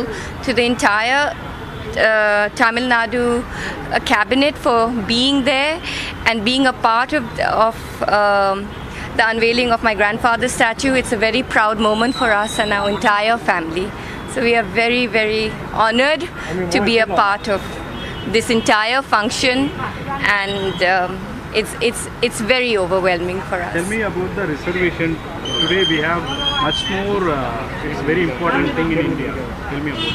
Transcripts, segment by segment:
grateful to the entire Tamil Nadu cabinet for being there and being a part of the unveiling of my grandfather's statue. It's a very proud moment for us and our entire family. So we are very, very honored to be a part of this entire function, and it's very overwhelming for us. Tell me about the reservation. Today we have much more. It's a very important thing in India. Tell me about it.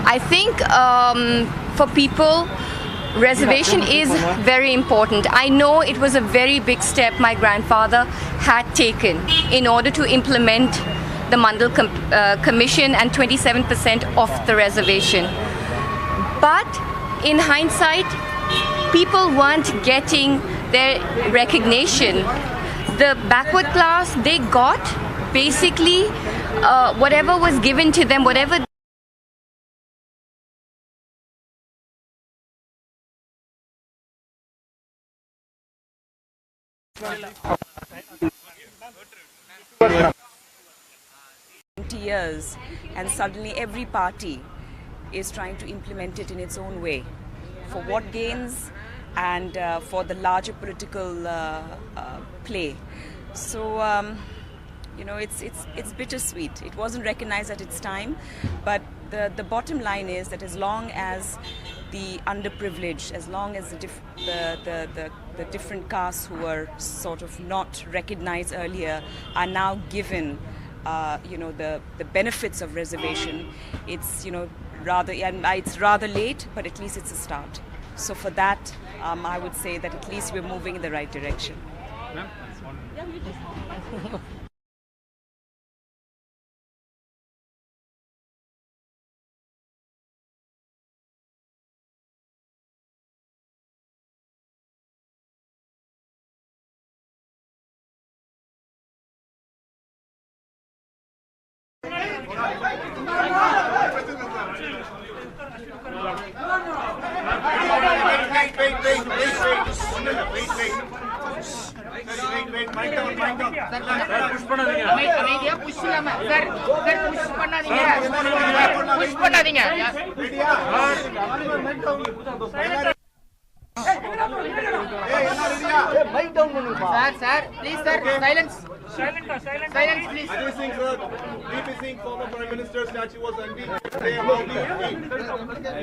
I think for people, reservation is very important. I know it was a very big step my grandfather had taken in order to implement the Mandal Commission and 27% of the reservation. But in hindsight, people weren't getting their recognition. The backward class, they got basically whatever was given to them, whatever years, and suddenly every party is trying to implement it in its own way, for what gains and for the larger political play. So you know, it's bittersweet. It wasn't recognized at its time, but the bottom line is that as long as the underprivileged, as long as the different castes who were sort of not recognized earlier are now given you know, the benefits of reservation, it's, you know, it's rather late, but at least it's a start. So for that, I would say that at least we're moving in the right direction. Sir, please, sir, silence. Silence, please. Adithanar sir, VP Singh, former Prime Minister statue was unveiled today. I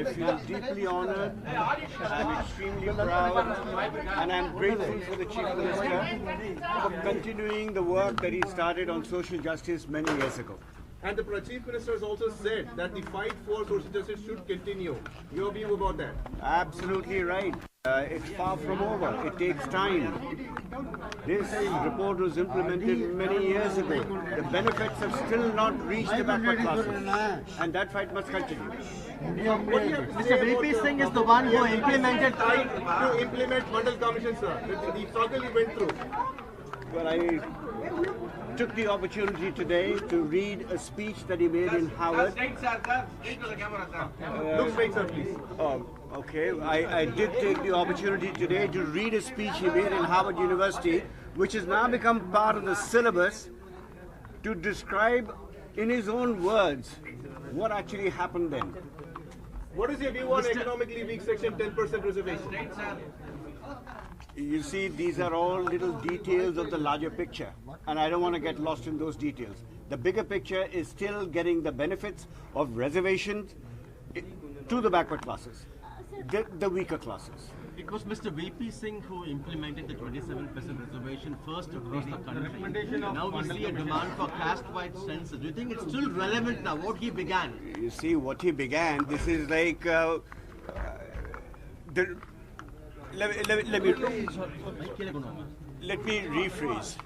feel deeply honored, I'm extremely proud, and I'm grateful for the Chief Minister for continuing the work that he started on social justice many years ago. And the Chief Minister has also said that the fight for social justice should continue. Your view about that? Absolutely right. It's far from over. It takes time. This report was implemented many years ago. The benefits have still not reached the backward classes, and that fight must continue. Mr. VP Singh is the one who implemented to implement Mandal Commission, sir. The struggle you went through. Well, I took the opportunity today to read a speech that he made in Howard. Look straight, sir, please. Oh, okay. I did take the opportunity today to read a speech he made in Harvard University, which has now become part of the syllabus, to describe in his own words what actually happened then. What is your view on economically weak section 10% reservation? You see, these are all little details of the larger picture, and I don't want to get lost in those details. The bigger picture is still getting the benefits of reservations to the backward classes, the weaker classes. It was Mr. VP Singh who implemented the 27% reservation first across the country. Now we see a demand for caste-wide census. Do you think it's still relevant now, what he began? You see, what he began, this is like let me rephrase.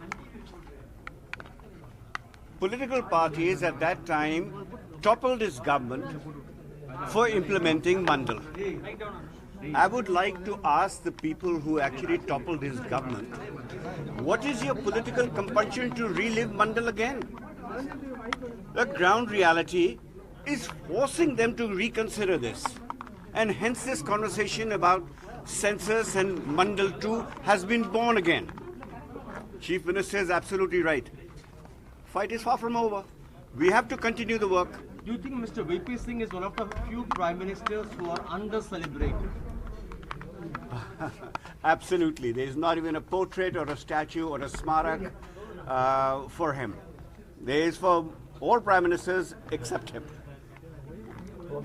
Political parties at that time toppled his government for implementing Mandal. I would like to ask the people who actually toppled his government, what is your political compulsion to relive Mandal again? The ground reality is forcing them to reconsider this, and hence this conversation about census and Mandal 2 has been born again. Chief Minister is absolutely right. Fight is far from over. We have to continue the work. Do you think Mr. VP Singh is one of the few prime ministers who are under-celebrated? Absolutely. There is not even a portrait or a statue or a smarak for him. There is for all prime ministers except him.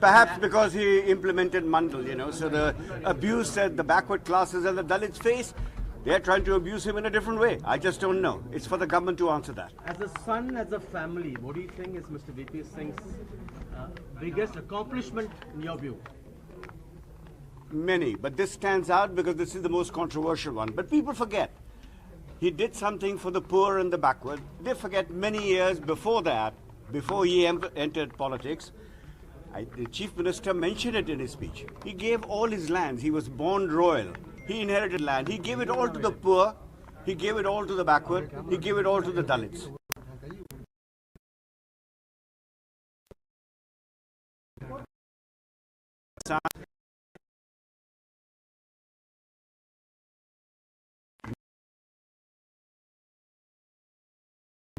Perhaps because he implemented Mandal, so the abuse that the backward classes and the Dalits face, they're trying to abuse him in a different way. I just don't know. It's for the government to answer that. As a son, as a family, what do you think is Mr. VP Singh's biggest accomplishment in your view? Many, but this stands out because this is the most controversial one. But people forget. He did something for the poor and the backward. They forget many years before that, before he entered politics, the Chief Minister mentioned it in his speech. He gave all his lands. He was born royal. He inherited land. He gave it all to the poor. He gave it all to the backward. He gave it all to the Dalits.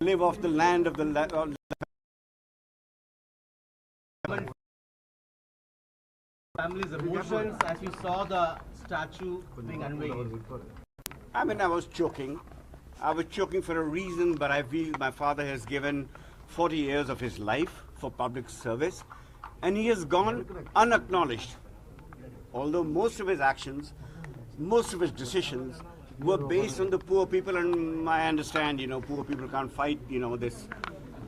Live off the land of the Family's emotions as you saw the statue being unveiled. I mean, I was choking. I was choking for a reason, but I feel my father has given 40 years of his life for public service, and he has gone unacknowledged. Although most of his actions, most of his decisions were based on the poor people, and I understand, poor people can't fight, this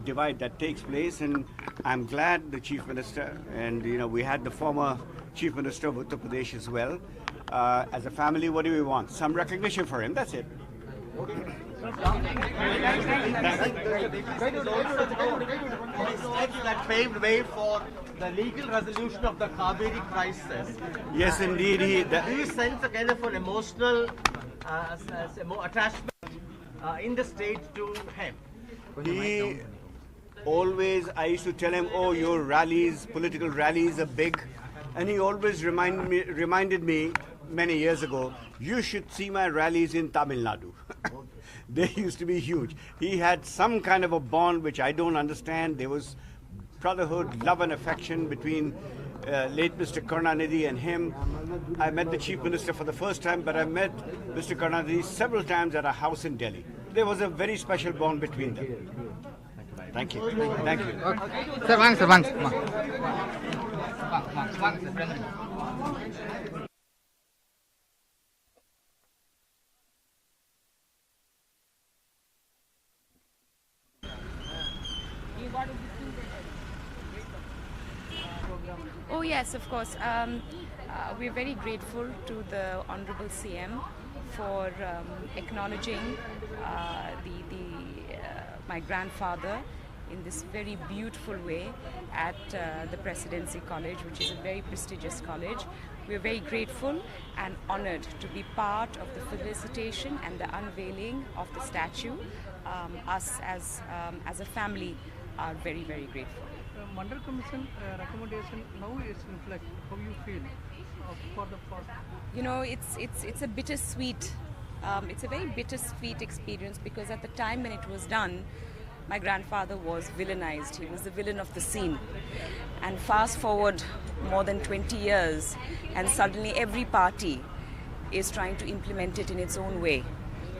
divide that takes place, and I'm glad the Chief Minister, and we had the former Chief Minister of Uttar Pradesh as well. As a family, what do we want? Some recognition for him, that's it. Steps that paved way for the legal resolution of the Kaveri crisis. Yes, indeed. Do you sense a kind of an emotional attachment in the state to him? He always, I used to tell him, oh, your rallies, political rallies are big. And he always reminded me many years ago, you should see my rallies in Tamil Nadu. They used to be huge. He had some kind of a bond which I don't understand. There was brotherhood, love and affection between late Mr. Karunanidhi and him. I met the Chief Minister for the first time, but I met Mr. Karunanidhi several times at a house in Delhi. There was a very special bond between them. Thank you. Thank you. Sir, one. Oh yes, of course. We're very grateful to the Honorable CM for acknowledging my grandfather in this very beautiful way at the Presidency College, which is a very prestigious college. We're very grateful and honored to be part of the felicitation and the unveiling of the statue. Us as a family are very, very grateful. Mandal Commission recommendation, how it reflect? How you feel for the first? It's a bittersweet. It's a very bittersweet experience because at the time when it was done, my grandfather was villainized. He was the villain of the scene. And fast forward more than 20 years, and suddenly every party is trying to implement it in its own way.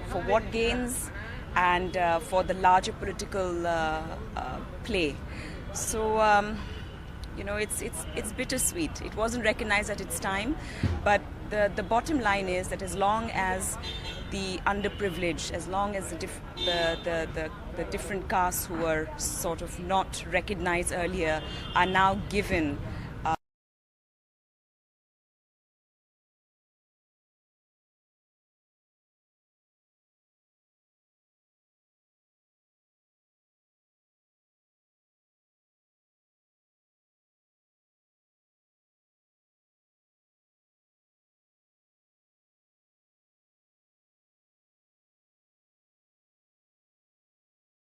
For what gains and for the larger political play. So, it's bittersweet. It wasn't recognized at its time, but the bottom line is that as long as the underprivileged, as long as the different castes who were sort of not recognized earlier are now given